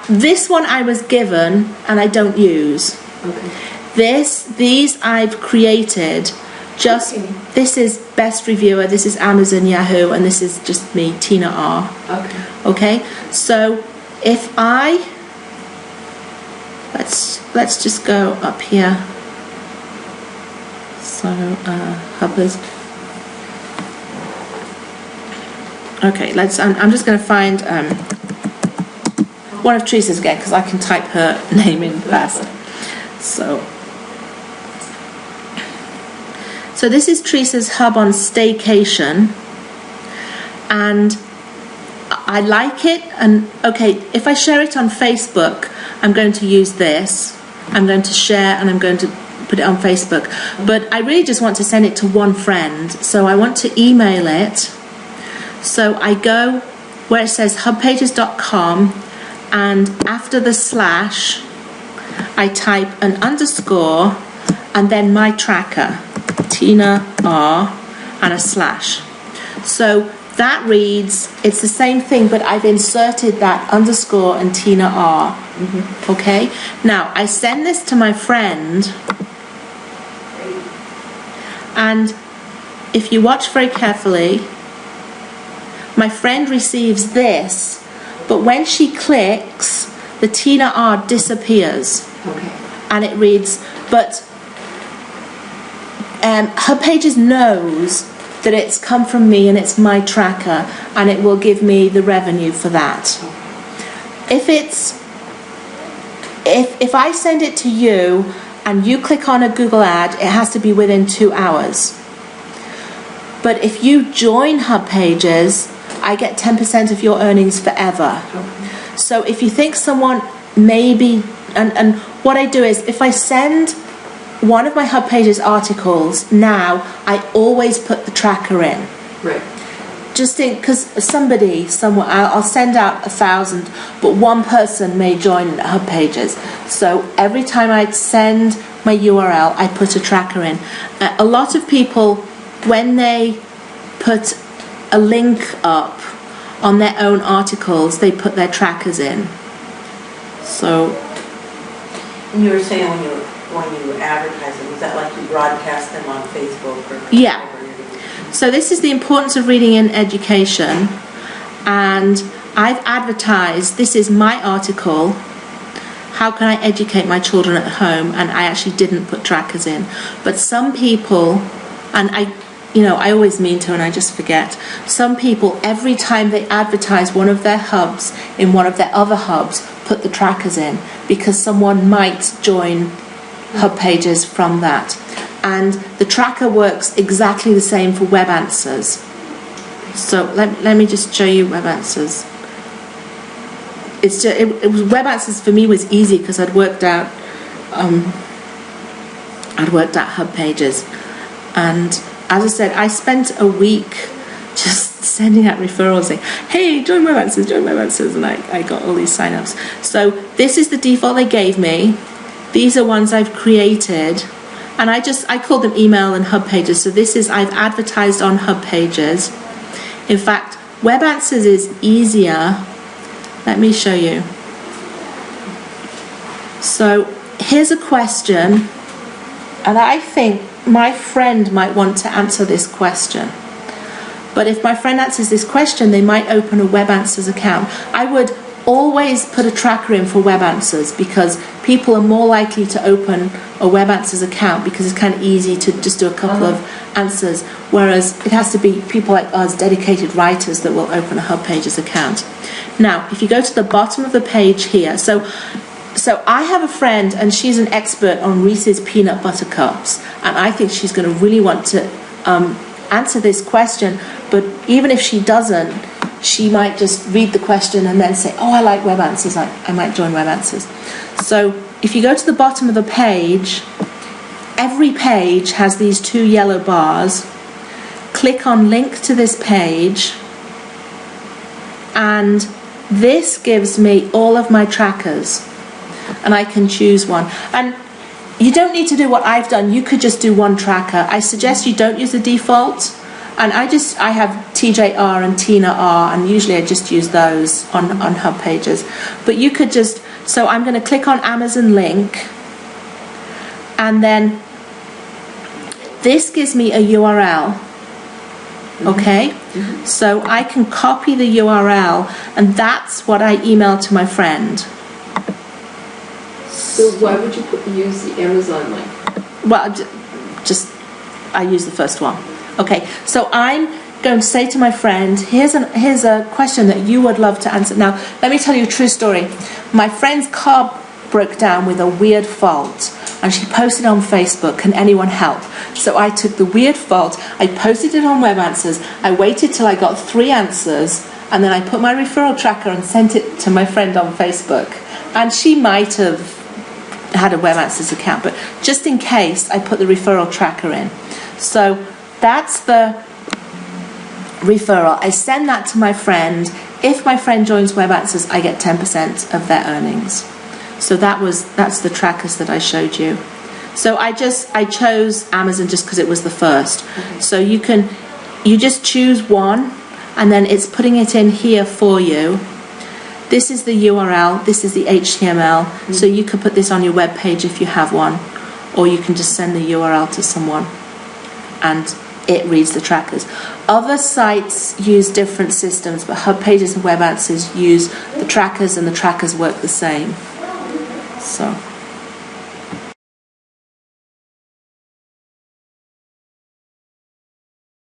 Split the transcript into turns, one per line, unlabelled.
This one I was given and I don't use.
Okay.
These I've created. Just this is Best Reviewer, this is Amazon, Yahoo, and this is just me, Tina R.
Okay.
Okay. So if I let's just go up here. So Hubbers. Okay. I'm just going to find one of Teresa's again because I can type her name in fast. So this is Teresa's hub on staycation, and I like it. And okay, if I share it on Facebook, I'm going to use this. I'm going to share and I'm going to put it on Facebook. But I really just want to send it to one friend, so I want to email it. So I go where it says hubpages.com, and after the slash I type an underscore and then my tracker, Tina R, and a slash. So that reads, it's the same thing, but I've inserted that underscore and Tina R. Okay? Now I send this to my friend, and if you watch very carefully, my friend receives this, but when she clicks, the Tina R disappears.
Okay.
And it reads, but HubPages knows that it's come from me and it's my tracker, and it will give me the revenue for that. If I send it to you and you click on a Google ad, it has to be within 2 hours. But if you join HubPages, I get 10% of your earnings forever.
Okay.
So if you think someone maybe, and what I do is, if I send one of my HubPages articles now, I always put the tracker in.
Right.
Just think, because somewhere, I'll send out 1,000, but one person may join HubPages. So every time I send my URL, I put a tracker in. A lot of people, when they put a link up on their own articles, they put their trackers in. So.
And you were saying when you advertise them, is that like you broadcast them on Facebook or?
Yeah. So this is the importance of reading in education, and I've advertised, this is my article, how can I educate my children at home, and I actually didn't put trackers in. But some people, and I always mean to and I just forget, some people, every time they advertise one of their hubs in one of their other hubs, put the trackers in, because someone might join HubPages from that. And the tracker works exactly the same for WebAnswers. So let me just show you WebAnswers. WebAnswers for me was easy because I'd worked out HubPages, and as I said, I spent a week just sending out referrals saying, hey, join WebAnswers, and I got all these signups. So this is the default they gave me. These are ones I've created, and I called them email and HubPages. So this is, I've advertised on HubPages. In fact, WebAnswers is easier. Let me show you. So here's a question, and I think my friend might want to answer this question. But if my friend answers this question, they might open a WebAnswers account. I would always put a tracker in for WebAnswers, because people are more likely to open a WebAnswers account because it's kind of easy to just do a couple of answers, whereas it has to be people like us, dedicated writers, that will open a HubPages account. Now, if you go to the bottom of the page here, so I have a friend, and she's an expert on Reese's peanut butter cups, and I think she's going to really want to answer this question. But even if she doesn't, she might just read the question and then say, oh, I like WebAnswers, I might join WebAnswers. So if you go to the bottom of the page, every page has these 2 yellow bars. Click on link to this page, and this gives me all of my trackers, and I can choose one. And you don't need to do what I've done. You could just do one tracker. I suggest you don't use the default. And I have TJR and Tina R, and usually I just use those on HubPages. But you could just, so I'm going to click on Amazon link, and then this gives me a URL. Okay, so I can copy the URL, and that's what I email to my friend.
So why would you use the Amazon link?
Well, just I use the first one. Okay, so I'm going to say to my friend, here's a question that you would love to answer. Now, let me tell you a true story. My friend's car broke down with a weird fault, and she posted on Facebook, can anyone help? So I took the weird fault, I posted it on WebAnswers, I waited till I got 3 answers, and then I put my referral tracker and sent it to my friend on Facebook. And she might have had a WebAnswers account, but just in case, I put the referral tracker in. So that's the referral. I send that to my friend. If my friend joins WebAnswers, I get 10% of their earnings. So that's the trackers that I showed you. So I chose Amazon just because it was the first. So you just choose one, and then it's putting it in here for you. This is the URL, this is the HTML. So you could put this on your web page if you have one, or you can just send the URL to someone and it reads the trackers. Other sites use different systems, but HubPages and WebAnswers use the trackers, and the trackers work the same. So